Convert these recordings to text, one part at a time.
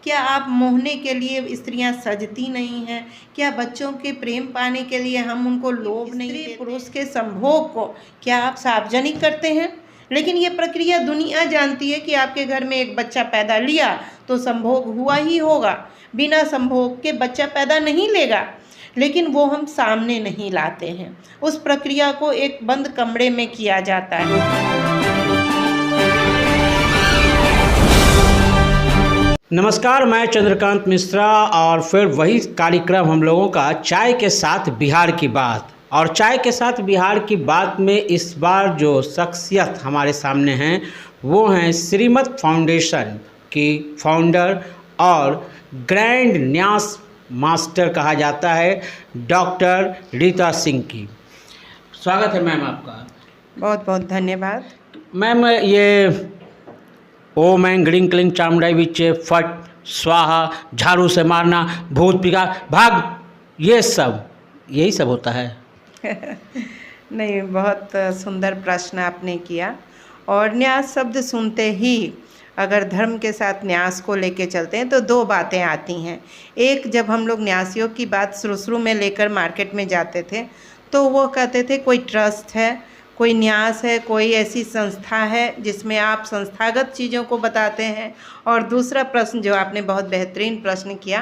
क्या आप मोहने के लिए स्त्रियां सजती नहीं हैं? क्या बच्चों के प्रेम पाने के लिए हम उनको लोभ नहीं देते? स्त्री पुरुष के संभोग को क्या आप सार्वजनिक करते हैं? लेकिन ये प्रक्रिया दुनिया जानती है कि आपके घर में एक बच्चा पैदा लिया तो संभोग हुआ ही होगा, बिना संभोग के बच्चा पैदा नहीं लेगा। लेकिन वो हम सामने नहीं लाते हैं, उस प्रक्रिया को एक बंद कमरे में किया जाता है। नमस्कार, मैं चंद्रकांत मिश्रा और फिर वही कार्यक्रम हम लोगों का चाय के साथ बिहार की बात। और चाय के साथ बिहार की बात में इस बार जो शख्सियत हमारे सामने हैं वो हैं श्रीमत फाउंडेशन की फाउंडर और ग्रैंड न्यास मास्टर कहा जाता है डॉक्टर रीता सिंह की। स्वागत है मैम आपका। बहुत बहुत धन्यवाद। मैम, ये ओम ऐं ग्रीं क्लीं चामुंडाई विच्चे फट स्वाहा, झाड़ू से मारना, भूत पिगा भाग, ये सब यही सब होता है? नहीं, बहुत सुंदर प्रश्न आपने किया। और न्यास शब्द सुनते ही अगर धर्म के साथ न्यास को लेके चलते हैं तो दो बातें आती हैं। एक, जब हम लोग न्यासियों की बात शुरू में लेकर मार्केट में जाते थे तो वो कहते थे कोई ट्रस्ट है, कोई न्यास है, कोई ऐसी संस्था है जिसमें आप संस्थागत चीज़ों को बताते हैं। और दूसरा प्रश्न जो आपने बहुत बेहतरीन प्रश्न किया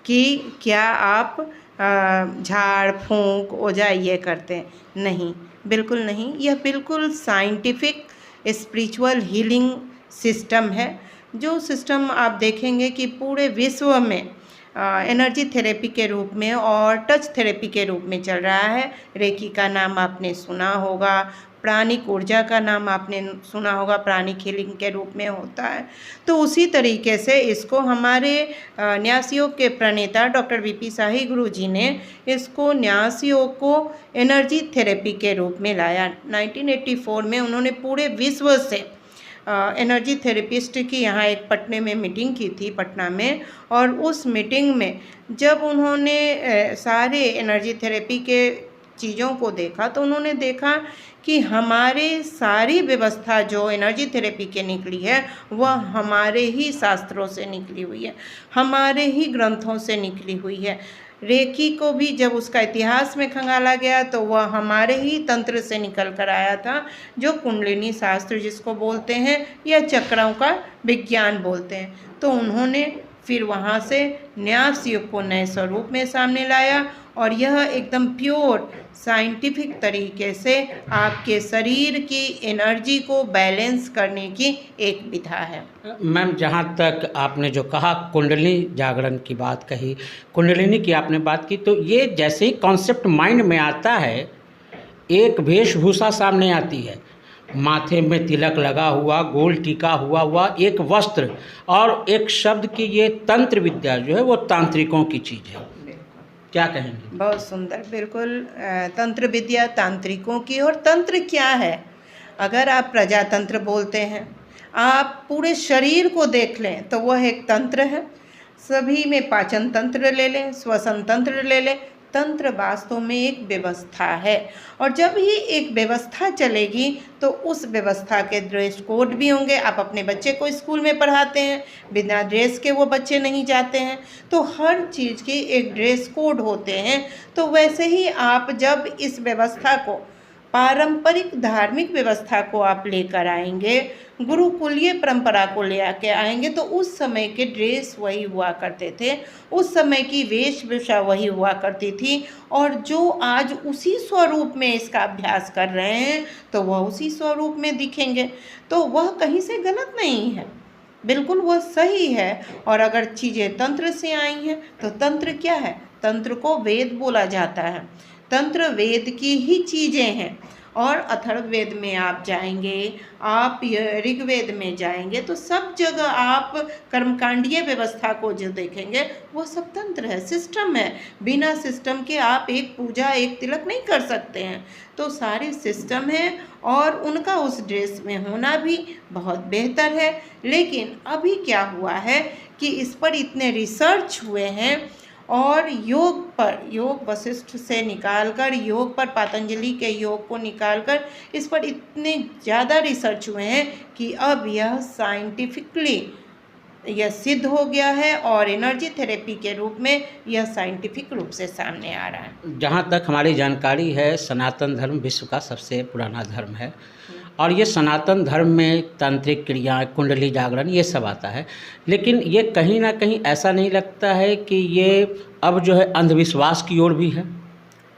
कि क्या आप झाड़ फूंक ओझा ये करते हैं? नहीं, बिल्कुल नहीं। यह बिल्कुल साइंटिफिक स्पिरिचुअल हीलिंग सिस्टम है, जो सिस्टम आप देखेंगे कि पूरे विश्व में एनर्जी थेरेपी के रूप में और टच थेरेपी के रूप में चल रहा है। रेकी का नाम आपने सुना होगा, प्राणिक ऊर्जा का नाम आपने सुना होगा, प्राणिक हीलिंग के रूप में होता है। तो उसी तरीके से इसको हमारे न्यास योग के प्रणेता डॉक्टर वीपी शाही गुरु जी ने इसको न्यास योग को एनर्जी थेरेपी के रूप में लाया। 1984 में उन्होंने पूरे विश्व से एनर्जी थेरेपिस्ट की यहाँ एक पटने में मीटिंग की थी, पटना में। और उस मीटिंग में जब उन्होंने सारे एनर्जी थेरेपी के चीज़ों को देखा तो उन्होंने देखा कि हमारे सारी व्यवस्था जो एनर्जी थेरेपी के निकली है वह हमारे ही शास्त्रों से निकली हुई है, हमारे ही ग्रंथों से निकली हुई है। रेकी को भी जब उसका इतिहास में खंगाला गया तो वह हमारे ही तंत्र से निकल कर आया था, जो कुंडलिनी शास्त्र जिसको बोलते हैं या चक्रों का विज्ञान बोलते हैं। तो उन्होंने फिर वहाँ से न्यास योग को नए स्वरूप में सामने लाया और यह एकदम प्योर साइंटिफिक तरीके से आपके शरीर की एनर्जी को बैलेंस करने की एक विधा है। मैम, जहाँ तक आपने जो कहा कुंडलिनी जागरण की बात कही, कुंडलिनी की आपने बात की, तो ये जैसे ही कॉन्सेप्ट माइंड में आता है एक वेशभूषा सामने आती है, माथे में तिलक लगा हुआ, गोल टीका हुआ एक वस्त्र और एक शब्द की ये तंत्र विद्या जो है वो तांत्रिकों की चीज़ है। क्या कहेंगे? बहुत सुंदर, बिल्कुल तंत्र विद्या तांत्रिकों की। और तंत्र क्या है? अगर आप प्रजातंत्र बोलते हैं, आप पूरे शरीर को देख लें तो वह एक तंत्र है। सभी में पाचन तंत्र ले लें, श्वसन तंत्र ले लें, तंत्र वास्तव में एक व्यवस्था है। और जब ही एक व्यवस्था चलेगी तो उस व्यवस्था के ड्रेस कोड भी होंगे। आप अपने बच्चे को स्कूल में पढ़ाते हैं, बिना ड्रेस के वो बच्चे नहीं जाते हैं, तो हर चीज़ की एक ड्रेस कोड होते हैं। तो वैसे ही आप जब इस व्यवस्था को, पारंपरिक धार्मिक व्यवस्था को आप लेकर आएंगे, गुरुकुलीय परंपरा को ले आके आएंगे, तो उस समय के ड्रेस वही हुआ करते थे, उस समय की वेशभूषा वही हुआ करती थी। और जो आज उसी स्वरूप में इसका अभ्यास कर रहे हैं तो वह उसी स्वरूप में दिखेंगे। तो वह कहीं से गलत नहीं है, बिल्कुल वह सही है। और अगर चीज़ें तंत्र से आई हैं तो तंत्र क्या है? तंत्र को वेद बोला जाता है, तंत्र वेद की ही चीज़ें हैं। और अथर्ववेद में आप जाएंगे, आप ऋग्वेद में जाएंगे तो सब जगह आप कर्मकांडीय व्यवस्था को जो देखेंगे वो सब तंत्र है, सिस्टम है। बिना सिस्टम के आप एक पूजा, एक तिलक नहीं कर सकते हैं। तो सारे सिस्टम है और उनका उस ड्रेस में होना भी बहुत बेहतर है। लेकिन अभी क्या हुआ है कि इस पर इतने रिसर्च हुए हैं और योग वशिष्ठ से निकालकर, योग पर पतंजलि के योग को निकालकर इस पर इतने ज़्यादा रिसर्च हुए हैं कि अब यह साइंटिफिकली यह सिद्ध हो गया है और एनर्जी थेरेपी के रूप में यह साइंटिफिक रूप से सामने आ रहा है। जहाँ तक हमारी जानकारी है, सनातन धर्म विश्व का सबसे पुराना धर्म है और ये सनातन धर्म में तांत्रिक क्रियाएं, कुंडली जागरण ये सब आता है, लेकिन ये कहीं ना कहीं ऐसा नहीं लगता है कि ये अब जो है अंधविश्वास की ओर भी है?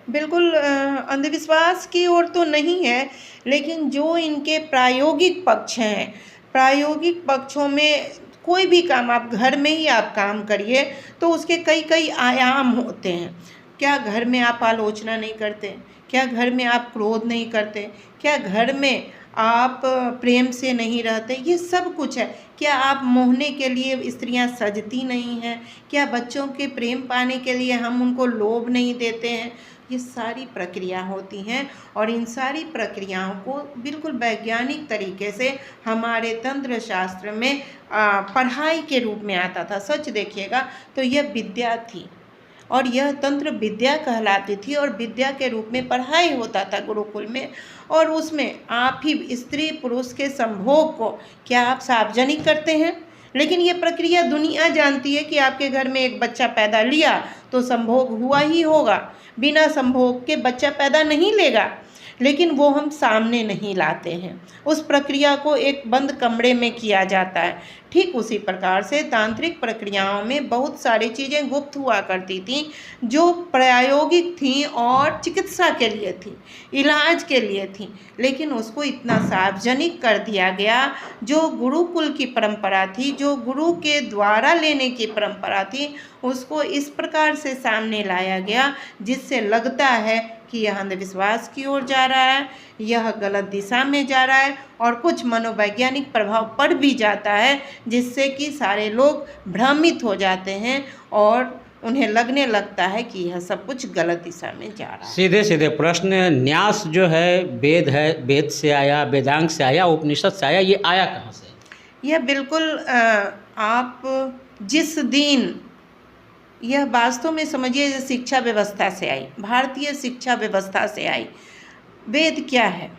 बिल्कुल अंधविश्वास की ओर तो नहीं है, लेकिन जो इनके प्रायोगिक पक्ष हैं, प्रायोगिक पक्षों में कोई भी काम आप घर में ही आप काम करिए तो उसके कई कई आयाम होते हैं। क्या घर में आप आलोचना नहीं करते? क्या घर में आप क्रोध नहीं करते? क्या घर में आप प्रेम से नहीं रहते? ये सब कुछ है। क्या आप मोहने के लिए स्त्रियां सजती नहीं हैं? क्या बच्चों के प्रेम पाने के लिए हम उनको लोभ नहीं देते हैं? ये सारी प्रक्रिया होती हैं और इन सारी प्रक्रियाओं को बिल्कुल वैज्ञानिक तरीके से हमारे तंत्र शास्त्र में पढ़ाई के रूप में आता था। सच देखिएगा तो यह विद्या थी और यह तंत्र विद्या कहलाती थी और विद्या के रूप में पढ़ाई होता था गुरुकुल में। और उसमें आप ही स्त्री पुरुष के संभोग को क्या आप सार्वजनिक करते हैं? लेकिन ये प्रक्रिया दुनिया जानती है कि आपके घर में एक बच्चा पैदा लिया तो संभोग हुआ ही होगा, बिना संभोग के बच्चा पैदा नहीं लेगा, लेकिन वो हम सामने नहीं लाते हैं। उस प्रक्रिया को एक बंद कमरे में किया जाता है। ठीक उसी प्रकार से तांत्रिक प्रक्रियाओं में बहुत सारी चीज़ें गुप्त हुआ करती थीं जो प्रायोगिक थीं और चिकित्सा के लिए थी, इलाज के लिए थी, लेकिन उसको इतना सार्वजनिक कर दिया गया। जो गुरुकुल की परंपरा थी, जो गुरु के द्वारा लेने की परंपरा थी, उसको इस प्रकार से सामने लाया गया जिससे लगता है कि यह अंधविश्वास की ओर जा रहा है, यह गलत दिशा में जा रहा है और कुछ मनोवैज्ञानिक प्रभाव पड़ भी जाता है जिससे कि सारे लोग भ्रमित हो जाते हैं और उन्हें लगने लगता है कि यह सब कुछ गलत दिशा में जा रहा है। सीधे सीधे प्रश्न, न्यास जो है वेद है, वेद से आया, वेदांग से आया, उपनिषद से आया, ये आया कहाँ से? यह बिल्कुल आप जिस दिन यह वास्तव में समझिए शिक्षा व्यवस्था से आई, भारतीय शिक्षा व्यवस्था से आई। वेद क्या है?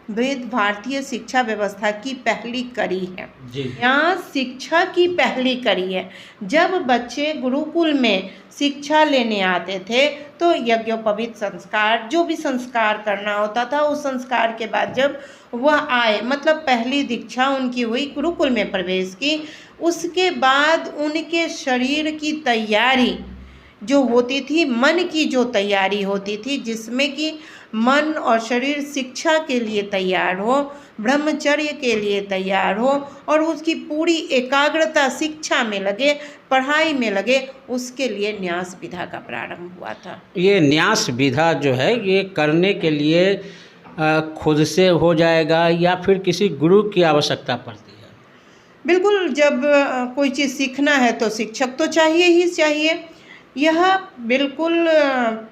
वेद भारतीय शिक्षा व्यवस्था की पहली कड़ी है। यहाँ शिक्षा की पहली कड़ी है। जब बच्चे गुरुकुल में शिक्षा लेने आते थे तो यज्ञोपवीत संस्कार, जो भी संस्कार करना होता था, उस संस्कार के बाद जब वह आए, मतलब पहली दीक्षा उनकी हुई, गुरुकुल में प्रवेश की, उसके बाद उनके शरीर की तैयारी जो होती थी, मन की जो तैयारी होती थी, जिसमें कि मन और शरीर शिक्षा के लिए तैयार हो, ब्रह्मचर्य के लिए तैयार हो और उसकी पूरी एकाग्रता शिक्षा में लगे, पढ़ाई में लगे, उसके लिए न्यास विधा का प्रारंभ हुआ था। ये न्यास विधा जो है ये करने के लिए खुद से हो जाएगा या फिर किसी गुरु की आवश्यकता पड़ती है? बिल्कुल, जब कोई चीज़ सीखना है तो शिक्षक तो चाहिए ही चाहिए। यह बिल्कुल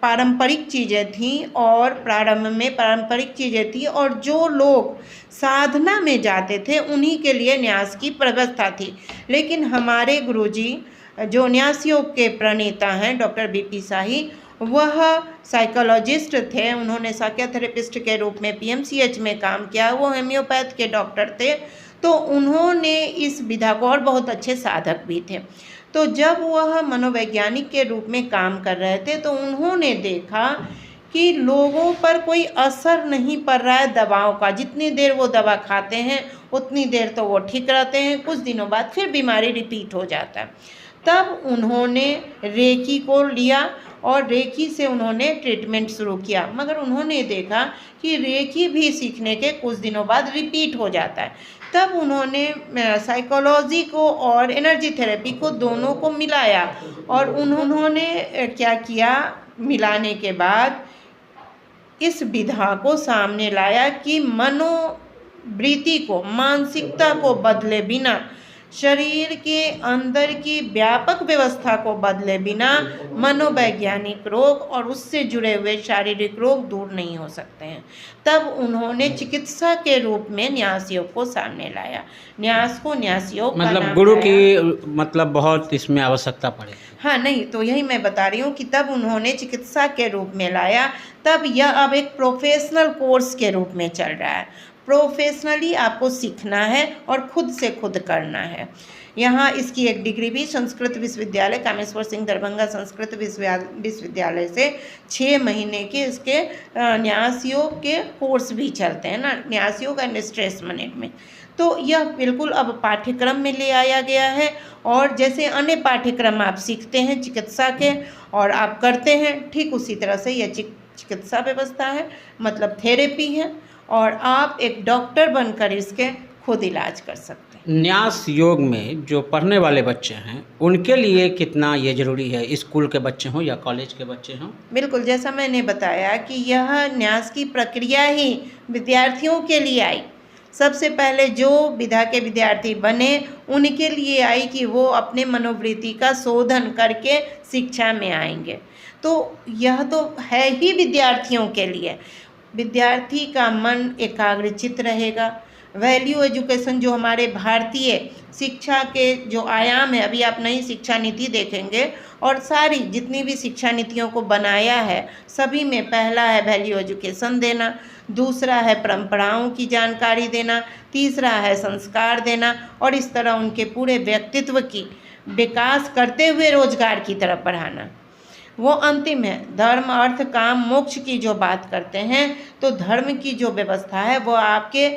पारंपरिक चीज़ें थीं और प्रारंभ में पारंपरिक चीज़ें थीं और जो लोग साधना में जाते थे उन्हीं के लिए न्यास की व्यवस्था थी। लेकिन हमारे गुरुजी जो न्यास योग के प्रणेता हैं, डॉक्टर बीपी शाही, वह साइकोलॉजिस्ट थे। उन्होंने साइकोथेरेपिस्ट के रूप में पीएमसीएच में काम किया। वो होम्योपैथ के डॉक्टर थे, तो उन्होंने इस विधा को, और बहुत अच्छे साधक भी थे, तो जब वह मनोवैज्ञानिक के रूप में काम कर रहे थे तो उन्होंने देखा कि लोगों पर कोई असर नहीं पड़ रहा है दवाओं का। जितनी देर वो दवा खाते हैं उतनी देर तो वो ठीक रहते हैं, कुछ दिनों बाद फिर बीमारी रिपीट हो जाता है। तब उन्होंने रेकी को लिया और रेकी से उन्होंने ट्रीटमेंट शुरू किया, मगर उन्होंने देखा कि रेकी भी सीखने के कुछ दिनों बाद रिपीट हो जाता है। तब उन्होंने साइकोलॉजी को और एनर्जी थेरेपी को दोनों को मिलाया और उन्होंने क्या किया, मिलाने के बाद इस विधा को सामने लाया कि मनोवृत्ति को, मानसिकता को बदले बिना, शरीर के अंदर की व्यापक व्यवस्था को बदले बिना मनोवैज्ञानिक रोग और उससे जुड़े हुए शारीरिक रोग दूर नहीं हो सकते हैं। तब उन्होंने चिकित्सा के रूप में न्यास योग को सामने लाया। न्यास को न्यास योग मतलब गुरु की मतलब बहुत इसमें आवश्यकता पड़े। हाँ, नहीं तो यही मैं बता रही हूँ कि तब उन्होंने चिकित्सा के रूप में लाया। तब यह अब एक प्रोफेशनल कोर्स के रूप में चल रहा है। प्रोफेशनली आपको सीखना है और खुद से खुद करना है। यहाँ इसकी एक डिग्री भी संस्कृत विश्वविद्यालय कामेश्वर सिंह दरभंगा संस्कृत विश्वविद्यालय से 6 महीने के इसके न्यास योग के कोर्स भी चलते हैं ना, न्यास योग एंड स्ट्रेस मैनेजमेंट। तो यह बिल्कुल अब पाठ्यक्रम में ले आया गया है, और जैसे अन्य पाठ्यक्रम आप सीखते हैं चिकित्सा के और आप करते हैं, ठीक उसी तरह से यह चिकित्सा व्यवस्था है, मतलब थेरेपी है, और आप एक डॉक्टर बनकर इसके खुद इलाज कर सकते हैं। न्यास योग में जो पढ़ने वाले बच्चे हैं उनके लिए कितना ये ज़रूरी है, स्कूल के बच्चे हों या कॉलेज के बच्चे हों? बिल्कुल, जैसा मैंने बताया कि यह न्यास की प्रक्रिया ही विद्यार्थियों के लिए आई। सबसे पहले जो विधा के विद्यार्थी बने उनके लिए आई कि वो अपने मनोवृत्ति का शोधन करके शिक्षा में आएंगे। तो यह तो है ही विद्यार्थियों के लिए। विद्यार्थी का मन एकाग्रचित रहेगा। वैल्यू एजुकेशन जो हमारे भारतीय शिक्षा के जो आयाम है, अभी आप नई शिक्षा नीति देखेंगे और सारी जितनी भी शिक्षा नीतियों को बनाया है सभी में पहला है वैल्यू एजुकेशन देना, दूसरा है परंपराओं की जानकारी देना, तीसरा है संस्कार देना, और इस तरह उनके पूरे व्यक्तित्व की विकास करते हुए रोजगार की तरफ बढ़ाना। वो अंतिम है। धर्म अर्थ काम मोक्ष की जो बात करते हैं, तो धर्म की जो व्यवस्था है वो आपके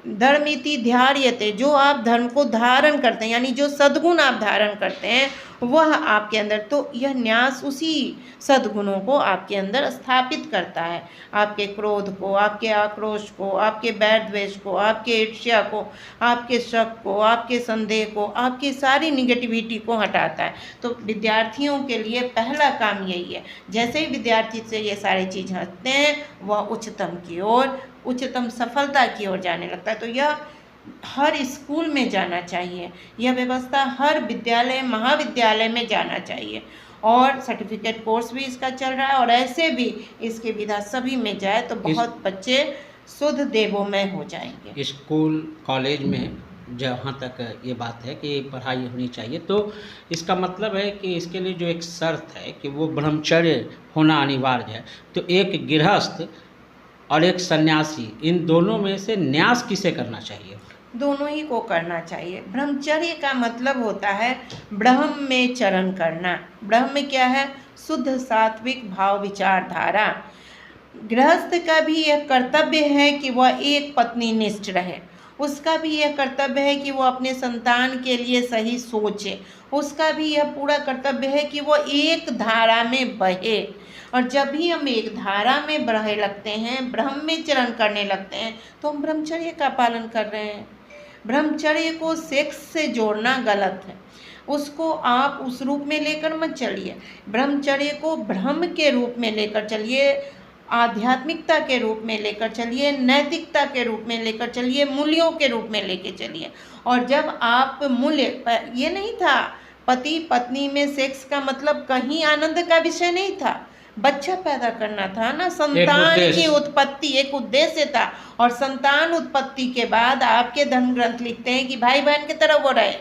धर्मिति ध्यायते, जो आप धर्म को धारण करते हैं, यानी जो सद्गुण आप धारण करते हैं वह आपके अंदर, तो यह न्यास उसी सद्गुणों को आपके अंदर स्थापित करता है। आपके क्रोध को, आपके आक्रोश को, आपके बैर द्वेष को, आपके ईर्ष्या को, आपके शक को, आपके संदेह को, आपकी सारी निगेटिविटी को हटाता है। तो विद्यार्थियों के लिए पहला काम यही है। जैसे ही विद्यार्थी से ये सारी चीज़ हटते हैं वह उच्चतम की ओर, उच्चतम सफलता की ओर जाने लगता है। तो यह हर स्कूल में जाना चाहिए, यह व्यवस्था हर विद्यालय महाविद्यालय में जाना चाहिए, और सर्टिफिकेट कोर्स भी इसका चल रहा है, और ऐसे भी इसकी विधा सभी में जाए तो बहुत बच्चे शुद्ध देवोमय हो जाएंगे। स्कूल कॉलेज में जहाँ तक ये बात है कि पढ़ाई होनी चाहिए, तो इसका मतलब है कि इसके लिए जो एक शर्त है कि वो ब्रह्मचर्य होना अनिवार्य है। तो एक गृहस्थ और एक सन्यासी, इन दोनों में से न्यास किसे करना चाहिए? दोनों ही को करना चाहिए। ब्रह्मचर्य का मतलब होता है ब्रह्म में चरण करना। ब्रह्म क्या है? शुद्ध सात्विक भाव विचारधारा। गृहस्थ का भी यह कर्तव्य है कि वह एक पत्नी निष्ठ रहे। उसका भी यह कर्तव्य है कि वो अपने संतान के लिए सही सोचे। उसका भी यह पूरा कर्तव्य है कि वो एक धारा में बहे। और जब भी हम एक धारा में बहे लगते हैं, ब्रह्म में चरण करने लगते हैं, तो हम ब्रह्मचर्य का पालन कर रहे हैं। ब्रह्मचर्य को सेक्स से जोड़ना गलत है। उसको आप उस रूप में लेकर मत चलिए। ब्रह्मचर्य को ब्रह्म के रूप में लेकर चलिए, आध्यात्मिकता के रूप में लेकर चलिए, नैतिकता के रूप में लेकर चलिए, मूल्यों के रूप में लेकर चलिए। और जब आप मूल्य, ये नहीं था पति पत्नी में सेक्स का मतलब कहीं आनंद का विषय नहीं था, बच्चा पैदा करना था ना, संतान की उत्पत्ति एक उद्देश्य था। और संतान उत्पत्ति के बाद आपके धर्म ग्रंथ लिखते हैं कि भाई बहन की तरह वो रहे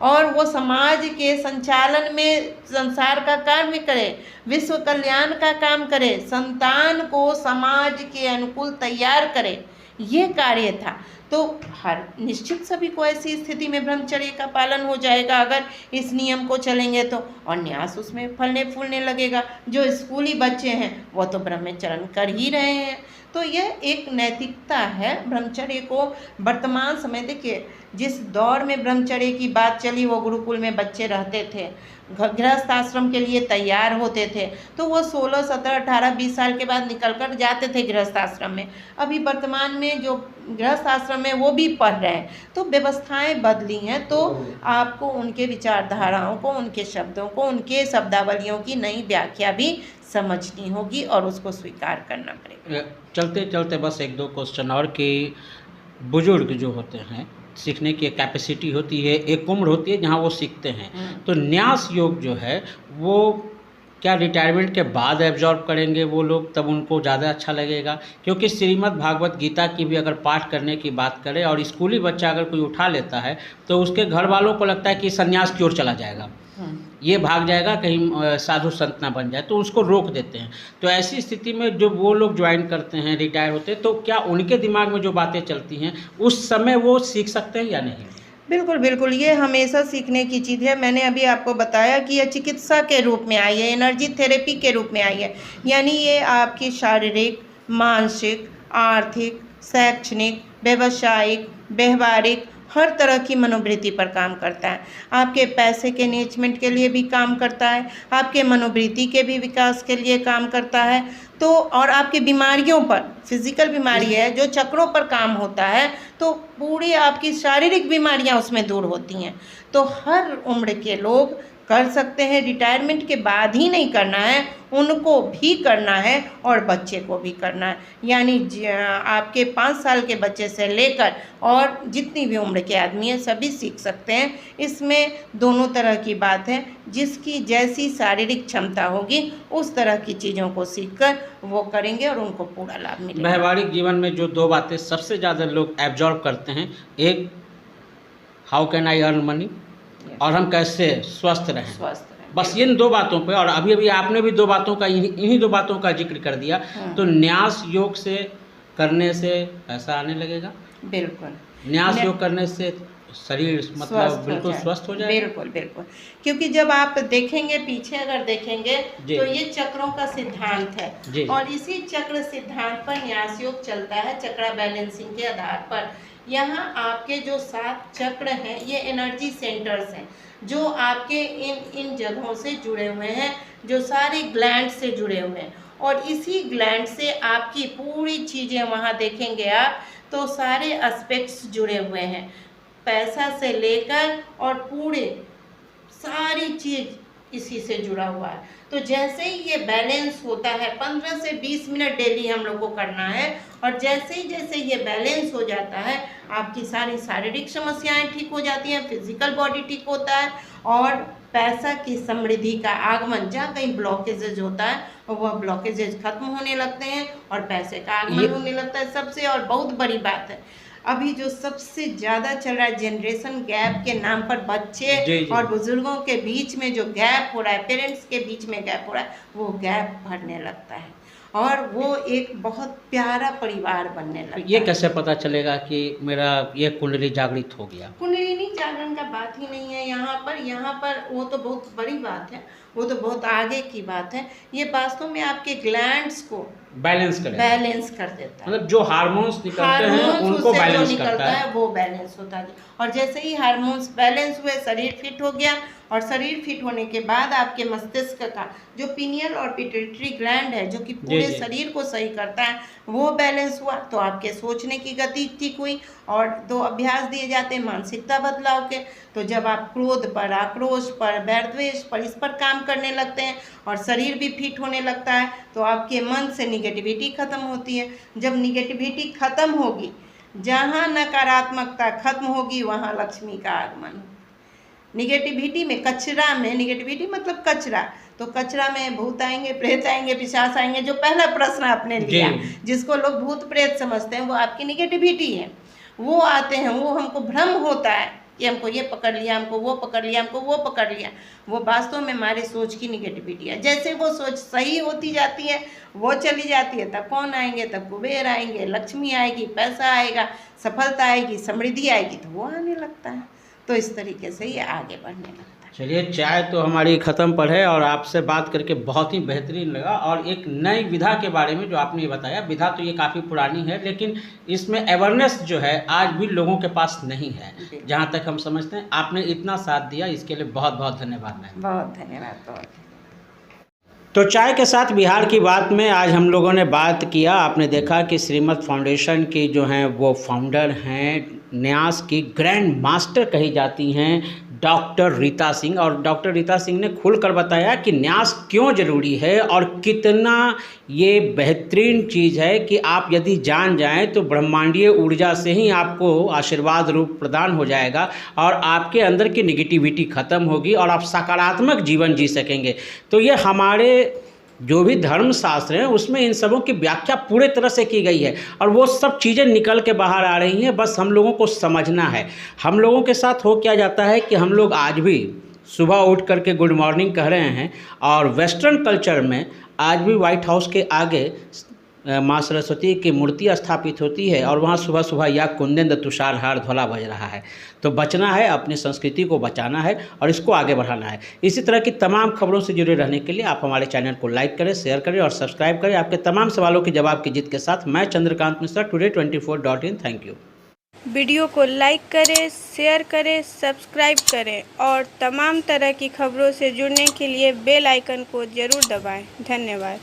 और वो समाज के संचालन में संसार का कार्य करे, विश्व कल्याण का काम करे, संतान को समाज के अनुकूल तैयार करे, ये कार्य था। तो हर निश्चित सभी को ऐसी स्थिति में ब्रह्मचर्य का पालन हो जाएगा अगर इस नियम को चलेंगे तो, और न्यास उसमें फलने फूलने लगेगा। जो स्कूली बच्चे हैं वो तो ब्रह्मचर्य कर ही रहे हैं। तो यह एक नैतिकता है ब्रह्मचर्य को। वर्तमान समय देखिए, जिस दौर में ब्रह्मचर्य की बात चली वो गुरुकुल में बच्चे रहते थे, गृहस्थ आश्रम के लिए तैयार होते थे, तो वो 16, 17, 18, 20 साल के बाद निकल कर जाते थे गृहस्थ आश्रम में। अभी वर्तमान में जो गृहस्थ आश्रम में वो भी पढ़ रहे हैं। तो व्यवस्थाएं बदली हैं, तो आपको उनके विचारधाराओं को, उनके शब्दों को, उनके शब्दावलियों की नई व्याख्या भी समझनी होगी और उसको स्वीकार करना पड़ेगा। चलते चलते बस एक दो क्वेश्चन और कि बुजुर्ग जो होते हैं, सीखने की एक कैपेसिटी होती है, एक उम्र होती है जहाँ वो सीखते हैं, तो न्यास योग जो है वो क्या रिटायरमेंट के बाद एब्जॉर्ब करेंगे वो लोग, तब उनको ज़्यादा अच्छा लगेगा? क्योंकि श्रीमद् भागवत गीता की भी अगर पाठ करने की बात करें और स्कूली बच्चा अगर कोई उठा लेता है तो उसके घर वालों को लगता है कि सन्यास की ओर चला जाएगा, ये भाग जाएगा, कहीं साधु संत ना बन जाए, तो उसको रोक देते हैं। तो ऐसी स्थिति में जो वो लोग ज्वाइन करते हैं, रिटायर होते हैं, तो क्या उनके दिमाग में जो बातें चलती हैं उस समय वो सीख सकते हैं या नहीं? बिल्कुल, बिल्कुल, ये हमेशा सीखने की चीज़ है। मैंने अभी आपको बताया कि ये चिकित्सा के रूप में आई है, एनर्जी थेरेपी के रूप में आई है। यानी ये आपकी शारीरिक, मानसिक, आर्थिक, शैक्षणिक, व्यावसायिक, व्यावहारिक हर तरह की मनोवृत्ति पर काम करता है। आपके पैसे के मैनेजमेंट के लिए भी काम करता है, आपके मनोवृत्ति के भी विकास के लिए काम करता है। तो और आपकी बीमारियों पर, फिजिकल बीमारी है जो चक्रों पर काम होता है, तो पूरी आपकी शारीरिक बीमारियां उसमें दूर होती हैं। तो हर उम्र के लोग कर सकते हैं, रिटायरमेंट के बाद ही नहीं करना है, उनको भी करना है और बच्चे को भी करना है। यानी आपके 5 साल के बच्चे से लेकर और जितनी भी उम्र के आदमी हैं सभी सीख सकते हैं। इसमें दोनों तरह की बात है, जिसकी जैसी शारीरिक क्षमता होगी उस तरह की चीज़ों को सीखकर वो करेंगे और उनको पूरा लाभ मिलेगा। व्यवहारिक जीवन में जो दो बातें सबसे ज़्यादा लोग एब्जॉर्ब करते हैं, एक how can I earn money और हम कैसे स्वस्थ रहें, बस इन दो बातों पे। और अभी अभी आपने भी दो बातों का इन्हीं दो बातों का जिक्र कर दिया। तो न्यास योग से करने से पैसा आने लगेगा। बिल्कुल, न्यास योग करने से शरीर मतलब बिल्कुल स्वस्थ हो जाएगा। बिल्कुल, बिल्कुल, क्योंकि जब आप देखेंगे पीछे, अगर देखेंगे तो ये चक्रों का सिद्धांत है और इसी चक्र सिद्धांत पर न्यास योग चलता है, चक्र बैलेंसिंग के आधार पर। यहाँ आपके जो 7 चक्र हैं ये एनर्जी सेंटर्स हैं जो आपके इन जगहों से जुड़े हुए हैं, जो सारे ग्लैंड से जुड़े हुए हैं। और इसी ग्लैंड से आपकी पूरी चीज़ें वहाँ देखेंगे आप तो सारे एस्पेक्ट्स जुड़े हुए हैं, पैसा से लेकर और पूरे सारी चीज़ इसी से जुड़ा हुआ है। तो जैसे ही ये बैलेंस होता है, 15 से 20 मिनट डेली हम लोग को करना है, और जैसे ये बैलेंस हो जाता है आपकी सारी शारीरिक समस्याएं ठीक हो जाती हैं, फिजिकल बॉडी ठीक होता है और पैसा की समृद्धि का आगमन, जहाँ कहीं ब्लॉकेजेज होता है वह ब्लॉकेजेज खत्म होने लगते हैं और पैसे का आगमन होने लगता है। सबसे और बहुत बड़ी बात है, अभी जो सबसे ज़्यादा चल रहा है जनरेशन गैप के नाम पर, बच्चे और बुजुर्गों के बीच में जो गैप हो रहा है, पेरेंट्स के बीच में गैप हो रहा है, वो गैप भरने लगता है और वो एक बहुत प्यारा परिवार बनने लगता है। ये कैसे पता चलेगा कि मेरा ये कुंडली जागृत हो गया? कुंडलिनी जागरण का बात ही नहीं है यहाँ पर वो तो बहुत बड़ी बात है, वो तो बहुत आगे की बात है। ये वास्तव में आपके ग्लैंड्स को बैलेंस कर देता है, मतलब जो हार्मोन्स निकलते हैं उनको बैलेंस करता है, वो बैलेंस होता है। और जैसे ही हार्मोन्स बैलेंस हुए, शरीर फिट हो गया, और शरीर फिट होने के बाद आपके मस्तिष्क का जो पिनियल और पिट्यूटरी ग्लैंड है जो कि पूरे शरीर को सही करता है, वो बैलेंस हुआ तो आपके सोचने की गति ठीक हुई। और 2 अभ्यास दिए जाते हैं मानसिकता बदलाव के। तो जब आप क्रोध पर, आक्रोश पर, वैर द्वेष पर, इस पर काम करने लगते हैं और शरीर भी फिट होने लगता है, तो आपके मन से निगेटिविटी खत्म होती है। जब निगेटिविटी खत्म होगी, जहाँ नकारात्मकता खत्म होगी, वहाँ लक्ष्मी का आगमन। निगेटिविटी में, कचरा में, निगेटिविटी मतलब कचरा, तो कचरा में भूत आएंगे, प्रेत आएंगे, पिशाच आएंगे। जो पहला प्रश्न आपने लिया, जिसको लोग भूत प्रेत समझते हैं, वो आपकी निगेटिविटी है। वो आते हैं, वो हमको भ्रम होता है कि हमको ये पकड़ लिया, हमको वो पकड़ लिया, हमको वो पकड़ लिया। वो वास्तव में हमारी सोच की निगेटिविटी है। जैसे वो सोच सही होती जाती है, वो चली जाती है, तब कौन आएंगे? तब कुबेर आएंगे, लक्ष्मी आएगी, पैसा आएगा, सफलता आएगी, समृद्धि आएगी, तो वो आने लगता है। तो इस तरीके से ये आगे बढ़ने लगता है। चलिए, चाय तो हमारी ख़त्म पर है और आपसे बात करके बहुत ही बेहतरीन लगा। और एक नई विधा के बारे में जो आपने बताया, विधा तो ये काफ़ी पुरानी है, लेकिन इसमें अवेयरनेस जो है आज भी लोगों के पास नहीं है, जहाँ तक हम समझते हैं। आपने इतना साथ दिया, इसके लिए बहुत बहुत धन्यवाद मैम। बहुत धन्यवाद। तो चाय के साथ बिहार की बात में आज हम लोगों ने बात किया। आपने देखा कि श्रीमत फाउंडेशन की जो हैं वो फाउंडर हैं, न्यास की ग्रैंड मास्टर कही जाती हैं डॉक्टर रीता सिंह। और डॉक्टर रीता सिंह ने खुलकर बताया कि न्यास क्यों ज़रूरी है और कितना ये बेहतरीन चीज़ है कि आप यदि जान जाएं तो ब्रह्मांडीय ऊर्जा से ही आपको आशीर्वाद रूप प्रदान हो जाएगा और आपके अंदर की निगेटिविटी ख़त्म होगी और आप सकारात्मक जीवन जी सकेंगे। तो ये हमारे जो भी धर्मशास्त्र हैं उसमें इन सबों की व्याख्या पूरे तरह से की गई है और वो सब चीज़ें निकल के बाहर आ रही हैं। बस हम लोगों को समझना है। हम लोगों के साथ हो क्या जाता है कि हम लोग आज भी सुबह उठ करके गुड मॉर्निंग कह रहे हैं और वेस्टर्न कल्चर में आज भी व्हाइट हाउस के आगे माँ सरस्वती की मूर्ति स्थापित होती है और वहाँ सुबह सुबह या कुंदेंद्र तुषारहार ध्वला बज रहा है। तो बचना है, अपनी संस्कृति को बचाना है और इसको आगे बढ़ाना है। इसी तरह की तमाम खबरों से जुड़े रहने के लिए आप हमारे चैनल को लाइक करें, शेयर करें और सब्सक्राइब करें। आपके तमाम सवालों के जवाब की जीत के साथ मैं Chandrakant Mishra, today24.in। Thank you. Video को लाइक करें, शेयर करें, सब्सक्राइब करें और तमाम तरह की खबरों से जुड़ने के लिए बेल आइकन को ज़रूर दबाएं। धन्यवाद।